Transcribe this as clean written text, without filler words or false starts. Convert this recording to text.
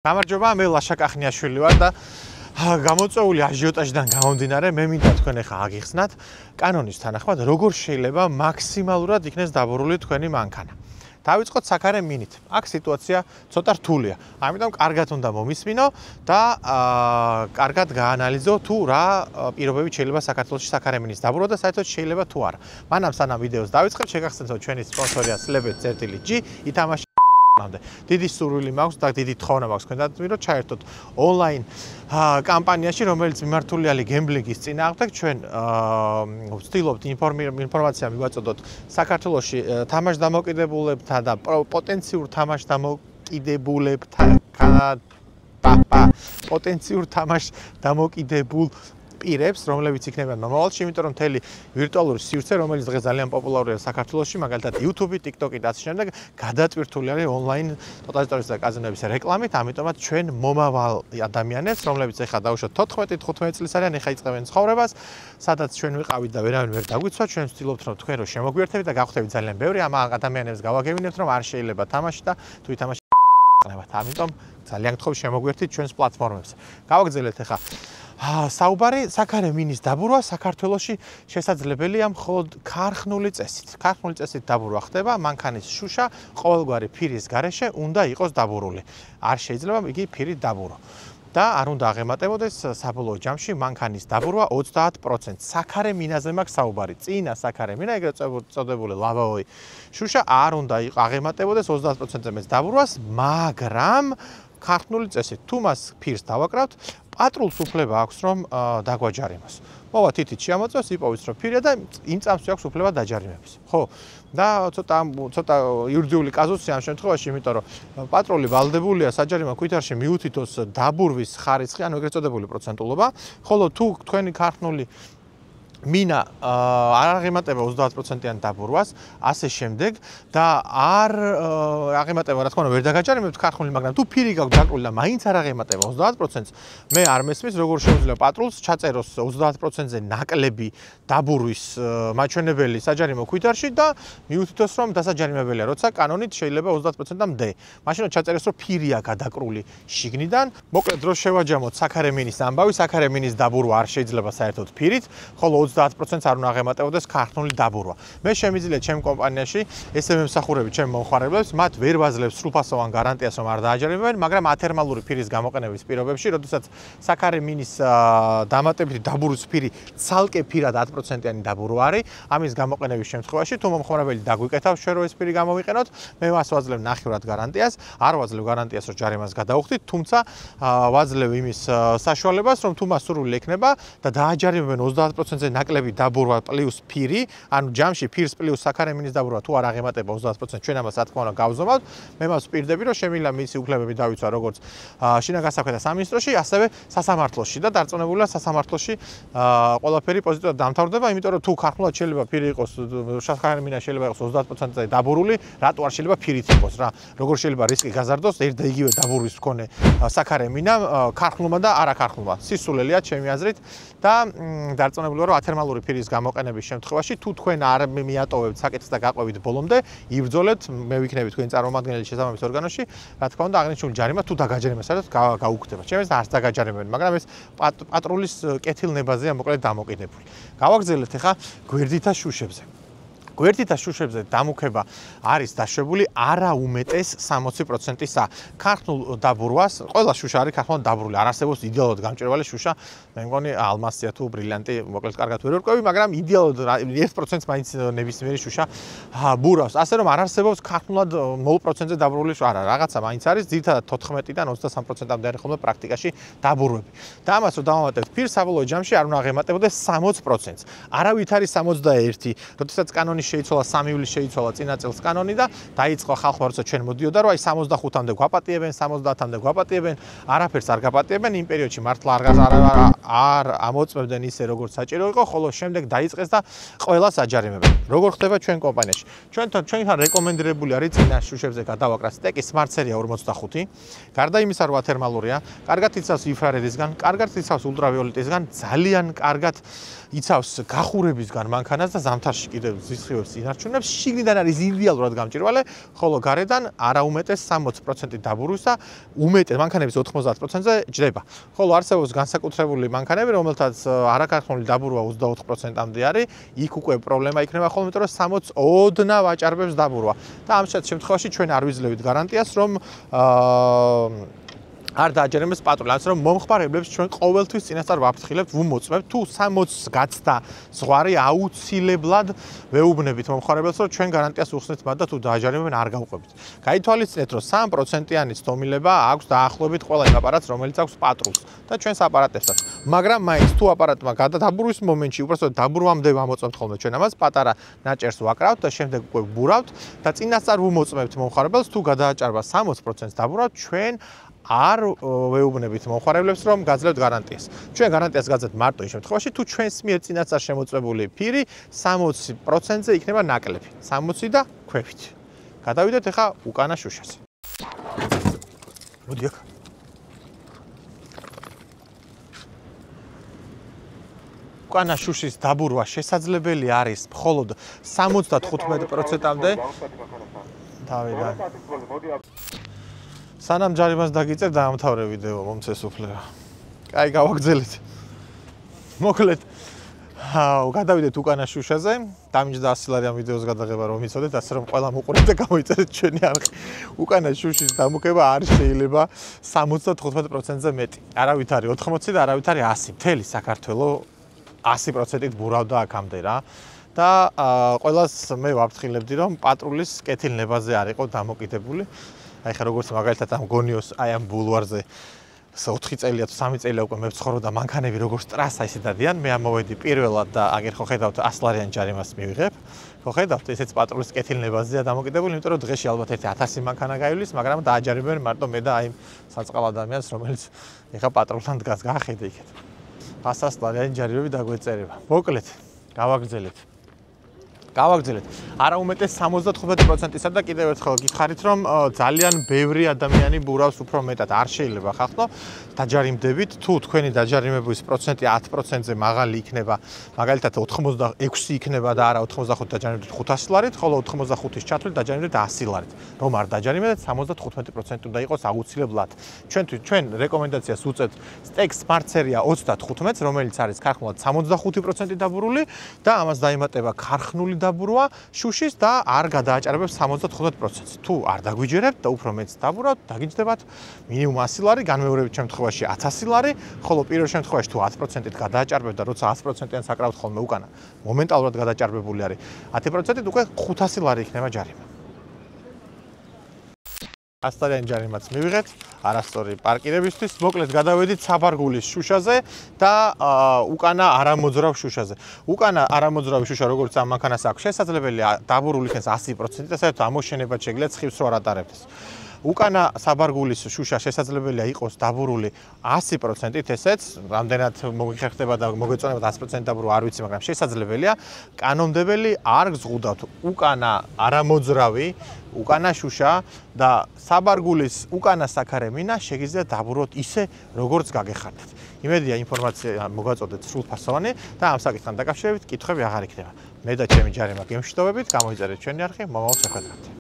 გამარჯობა, მე ლაშა კახნიაშვილი ვარ და გამოწვეული აჟიოტაჟიდან გამომდინარე, მე მინდა თქვენ ახლა აგიხსნათ კანონის თანახმად, როგორ შეიძლება მაქსიმალურად იქნეს დაბურული თქვენი მანქანა. დავიწყოთ საქარე მინით. აქ სიტუაცია ცოტა რთულია. ამიტომ კარგად უნდა მომისმინო და კარგად გაანალიზო თუ რა პირობებით შეიძლება საქართველოში საქარე მინის დაბურვა და საერთოდ შეიძლება თუ არა. მანამ სანამ ვიდეოს დავიწყებ, შეგახსენებთ ჩვენი სპონსორია Slebet.G, ითამაშე დიდი სურვილი მაქვს და დიდი თხოვნა მაქვს თქვენთან, რომ ჩაერთოთ ონლაინ კამპანიაში, რომელიც მიმართული არის გემბლინგის წინააღმდეგ. ჩვენ ვცდილობთ ინფორმაცია მივაწოდოთ საქართველოში თამაშდამოკიდებულებთა და პოტენციურ თამაშდამოკიდებულებთან პოტენციურ თამაშდამოკიდებულ პირებს, რომლებიც იქნებიან მომავალში, იმიტომ რომ მთელი ვირტუალური სივრცე, რომელიც დღეს ძალიან პოპულარულია საქართველოში, მაგალითად YouTube, TikTok-ი და ასე შემდეგ, გადატვირთული არის ონლაინ ტოტალიტარიზმის და კაზინოების რეკლამით, ამიტომაც ჩვენ მომავალ ადამიანებს, რომლებიც ახლა დაუშვათ 14-15 წლის არიან, ახლა იწყებენ ცხოვრებას, სადაც ჩვენ ვიყავით და ვერავინ ვერ დაგვიცვა, ჩვენ ვცდილობთ რომ თქვენ რო შემოგვიერთებით და გავხდებით ძალიან ბევრი, ამ ადამიანებს გავაგებინებთ, რომ არ შეიძლება თამაში და თუ ითამაშეთ, ამიტომ ძალიან გთხოვ შემოგვიერთით ჩვენს პლატფორმებზე. გავაგრძელეთ ახლა საუბარი საქარე მინის დაბურვა საქართველოში შესაძლებელია მხოლოდ ქარხნული წესით. ქარხნული წესით დაბურვა ხდება, მანქანის შუშა ყოველგვარი ფირის გარეშე უნდა იყოს დაბურული. არ შეიძლება იგი ფირით დაბურო. და არ უნდა აღემატებოდეს საბოლოო ჯამში მანქანის დაბურვა 30%. საქარე მინაზე მაქვს საუბარი. წინა საქარე მინა, ეგრეთ წოდებული ლავაოი შუშა არ უნდა აღემატებოდეს 30%-ზე მეც დაბურვას, მაგრამ ქარხნული წესით თუ მას ფირს დავაკრავთ, პატრულს უფლება აქვს რომ დაგვაჯარიმოს. მოვა თითით შეამოწევს, იპოვის რომ ფირია და იმ წამს აქვს უფლება დაჯარიმების. ხო? და ცოტა იურიდიული კაზუსია ამ შემთხვევაში, იმიტომ რომ პატრული ვალდებულია საჯარიმო ქვითარში მიუთითოს დაბურვის ხარისხი, ანუ ეგრეთ წოდებული პროცენტულობა, ხოლო თუ თქვენი ქარხნული მინა არ აღემატება 30%-იან დაბურვას, ასე შემდეგ და არ აღემატება, რა თქმა უნდა, ვერ დაგაჯარიმებთ ქარხნული, მაგრამ თუ ფირი გაქვს დაკრული და მაინც არ აღემატება 30%-ს, მე არ მესმის, როგორ შეუძლია პატრულს ჩაწეროს 30%-ზე ნაკლები დაბურვის მაჩვენებელი საჯარიმო ქვითარში და მიუთითოს, რომ დასაჯარიმებელია, როცა კანონით შეიძლება 30%-მდე. მაშინ ჩაწეროს, რომ ფირია გადაკრული შიგნიდან. მოკლედ, რო შევაჯამოთ საქარე მინის ამბავი, საქარე მინის დაბურვა არ შეიძლება საერთოდ ფირით, ხოლო 30%-ს არ უნდა აღემატებოდეს ქარხნული დაბურვა. მე შემიძლია ჩემ კომპანიაში ესე მემსახურები ჩემ მომხმარებლებს, მათ ვერ ვაძლევს სრულფასოვან გარანტიას, რომ არ დააჯერებენ, მაგრამ ათერმალური ფირის გამოყენების პირობებში, როდესაც საქარე მინის დამატებითი დაბურვის ფირი ცალკე ფირად 10%-იანი დაბურვა არის, ამის გამოყენების შემთხვევაში თუ მომხმარებელი დაგვიკეთავს ჩვენ რომ ეს ფირი გამოვიყენოთ, მე მას ვაძლევ ნახევრად გარანტიას, არ ვაძლევ გარანტიას, რომ ჯარიმას გადავხდით, თუმცა ვაძლევ იმის საშუალებას, რომ თუ მას სურვილი ექნება და დააჯარიმებენ 30%-ზე ნაკლები დაბურვა პლუს ფირი, ანუ ჯამში ფირს პლუს საქარე მინის დაბურვა თუ არ აღემატება 30%, ჩვენ ამას რა თქმა უნდა გავზომავთ. მე მას ვპირდები, რომ შემიძლია მისი უფლებები დავიცვა როგორც შინაგან საქმეთა სამინისტროში, ასევე სასამართლოში და დარწმუნებულია სასამართლოში ყველაფერი პოზიტიურად დამთავრდება, იმიტომ რომ თუ ქარხნულად შეიძლება ფირი იყოს, საქარე მინა შეიძლება იყოს 30%-ზე დაბურული, რატო არ შეიძლება ფირით იყოს რა? როგორ შეიძლება რისკი გაზარდოს ერთ და იგივე დაბურვის მქონე საქარე მინა ქარხნულმა და არაქარხნულმა? სისულელია ჩემი აზრით და დარწმუნებულია რომ ათერმალური ფირის გამოყენების შემთხვევაში თუ თქვენ არ მიატოვებთ საკითხს და გაყვებით ბოლომდე, იბრძოლეთ, მე ვიქნები თქვენი წარმომადგენელი შესაბამის ორგანოში, რა თქმა უნდა, აღნიშნული ჯარიმა თუ დაგაჯერება, საერთოდ გაუქმდება. ჩემს არც დაგაჯერებენ, მაგრამ ეს პატრულის კეთილნებაზეა მოკლედ დამოკიდებული. გავაგრძელეთ ახლა გვერდითა შუშებზე. გვერდითა შუშებზე დამუქება არის დაშვებული არა უმეტეს 60%-ისა. ქარხნულ დაბურვას, ყველა შუშა არის ქარხნულად დაბურული, არ არსებობს იდეალურად გამჭვირვალე შუშა, მე მგონი ალმასია თუ ბრილიანტი, მოკლედ კარგად ვერ ვერკვევი, მაგრამ იდეალურად 1%-ს მაინც ნებისმიერი შუშა ბურავს. ასე რომ არ არსებობს ქარხნულად 0%-ზე დაბურული შუშა, არა, რაღაცა მაინც არის, ძირითადად 14-დან 23%-მდე არის ხოლმე პრაქტიკაში დაბურვები. და ამას რომ დავამატებთ ფირს, საბოლოო ჯამში არ უნდა აღემატებოდეს 60%-ს. არავით არის 61, როდესაც კანონის შეიცვალა 3 ივლისს შეიცვალა წინა წელს კანონი და დაიწყო ხალხმა როცა ჩვენ მოდიოდა რომ აი 65-მდე გვაპატიებენ, 70-მდე გვაპატიებენ, არაფერს არ გაპატიებენ, იმ პერიოდში მართლა არ ამოწმებდნენ ისე როგორც საჭირო იყო, ხოლო შემდეგ დაიწყეს და ყველას აჯარიმებენ. როგორ ხდება ჩვენ კომპანიაში? ჩვენთან რეკომენდირებული არის წინა შუშებზე გადავაკრა სტეკი Smart Seria 45. გარდა იმისა რომ ათერმალურია, კარგად იცავს ინფრარედისგან, კარგად იცავს ულტრავიოლეტისგან, ძალიან კარგად იცავს გახურებისგან მანქანას და ზამთარში კიდევ ზისხივებს ინარჩუნებს. შიგნიდან არის იდეალურად გამჭვირვალე, ხოლო გარედან არაუმეტეს 60% დაბურვის და უმეტეს მანქანების 90%-ზე ჯდება. ხოლო არსებობს განსაკუთრებული მანქანები, რომელთაც არაქარხნული დაბურვა 24%-მდე არის. იქ უკვე პრობლემა იქნება ხოლმე, იმიტომ რომ 60 ოდნავ აჭარბებს დაბურვა. და ამ შემთხვევაში ჩვენ არ ვიძლევით გარანტიას, რომ არ დააჯერებდეს პატრული, ასე რომ მომხმარებლებს ჩვენ ყოველთვის წინასწარ ვაფრთხილებთ, ვუმოწმებთ, თუ 60-ს გაცდა ზღვარი აუცილებლად ვეუბნებით მომხმარებელს, რომ ჩვენ გარანტიას უხსნით მათ და თუ დააჯერებენ არ გავყვებით. გაითვალისწინეთ, რომ 3%-იანი სტომილება აქვს დაახლოებით ყველა იმ აპარატს, რომელიც აქვს პატრულს და ჩვენს აპარატებსაც. მაგრამ მაინც თუ აპარატმა გადადაბურვის მომენტში, უბრალოდ დაბურვამდე ვამოწმებთ ხოლმე ჩვენ ამას, პატარა ნაჭერს ვაკრავთ და შემდეგ უკვე ვბურავთ და წინასწარ ვუმოწმებთ მომხმარებელს, თუ გადააჭარბა 60%-ს დაბურვა, ჩვენ არ ვეუბნებით მომხმარებლებს, რომ გაძლევთ გარანტიას. ჩვენ გარანტიას გაძლევთ მარტო იმ შემთხვევაში, თუ ჩვენს მიერ წინასწარ შემოწმებული ფირი 60%-ზე იქნება ნაკლები. 60 და ქვევით. გადავიდეთ ახლა უკანა შუშაზე. მოდი აქ. უკანა შუშის დაბურვა შესაძლებელი არის მხოლოდ 75%-მდე. თავიდან. სანამ ჯარიმას დაგიწერ დაამთავრე ვიდეო მომცეს უფლება. კაი, გავაგრძელეთ. მოკლედ, გადავიდეთ უკანა შუშაზე. დამიჯდა 100 ლარი ამ ვიდეოს გადაღება რომ იცოდეთ, ასე რომ ყველა მოყურეთ და გამოიწერეთ ჩვენი არხი. უკანა შუშის დამუქება არ შეიძლება 75%-ზე მეტი. არავით არის 80 და არავით არის 100. მთელი საქართველოს 100%-ით ბურავდა აქამდე რა. და ყველას მე ვაფრთხილებდი, რომ პატრულის კეთილნებაზე არ იყო დამოკიდებული. აი ხა როგორც მაგალითად ამ გონიოს აი ამ ბულვარზე 4 წელია თუ 3 წელია უკვე მე ვცხოვრობ და მანქანები როგორც ტრასა ისე დადიან. მე ამოვედი პირველად და აგერ ხო ხედავთ 100 ლარიანი ჯარიმას მივიღებ. ხო ხედავთ ესეც პატრულის კეთილნებაზეა დამოკიდებული, იმიტომ რომ დღეში ალბათ 1000 მანქანა გაივლის, მაგრამ დააჯერებენ მარტო მე და აი საწყალ ადამიანს, რომელიც ეხა პატრულთან დგას, გაახედე იქეთ. 100 ლარიანი ჯარიმები დაგვეწერება. მოკლედ, გავაგრძელეთ. არაუმეტეს 75%-ისა და კიდევ ერთხელ გითხარით, რომ ძალიან ბევრი ადამიანი ბურავს უფრო მეტად. არ შეიძლება ხახნო დაჯარიმდებით, თუ თქვენი დაჯარიმების პროცენტი 10%-ზე მაღალი იქნება, მაგალითად 86 იქნება და არა 85 დაჯარიმდებით 500 ლარით, ხოლო 85-ის ჩათვლით დაჯარიმდებით 100 ლარით. რომ არ დაჯარიმდეთ 75% უნდა იყოს აუცილებლად. ჩვენ რეკომენდაციას უწევთ Stex Smart Seria 35-ს, რომელიც არის ქარხნულად 65% დაბურული და ამას დაემატება ქარხნული დაბურვა შუშის და არ გადააჭარბებს 75%-ს. თუ არ დაგვიჯერებთ და უფრო მეტს დაბურავთ, დაგიჯდებათ მინიმუმ 100 ლარი, განმეორებით შემთხვევაში 1000 ლარი, ხოლო პირველ შემთხვევაში თუ 10%-ით გადააჭარბებთ და როცა 100%-იან საკრავთ ხოლმე უკანა, მომენტალურად გადაჭარბებული არის 10%-ით უკვე 500 ლარი იქნება ჯარიმა. 100 ლარიანი ჯარიმაც მივიღეთ, არასწორი პარკირებისთვის. მოკლედ გადავედით საბარგულის შუშაზე და უკანა არამოძრავ შუშაზე. უკანა არამოძრავი შუშა როგორც ამ მანქანას აქვს, შესაძლებელია დაბურული იქნეს 100% და საერთოდ ამოშენებად შეგიძლიათ ცხივს რო არ ატარებდეს. უკანა საბარგულის შუშა შესაძლებელია იყოს დაბურული 100%-ით, ესეც რამდენად მოგიხერხდება და მოგეწონებათ 100% დაბურვა არ ვიცი, მაგრამ შესაძლებელია. კანონმდებელი არ გზღუდავთ უკანა არამოძრავი უკანა შუშა და საბარგულის უკანა საქარე მინა შეგიძლიათ დაბუროთ ისე, როგორც გაგეხარდათ. იმედია ინფორმაცია მოგაწოდეთ სრულფასოვანი და ამ საკითხთან დაკავშირებით კითხვები აღარ იქნება. მე და ჩემი ჯარიმა გემშვიდობებით, გამოიწერეთ ჩვენი არხი, მომავალ შეხვედრამდე.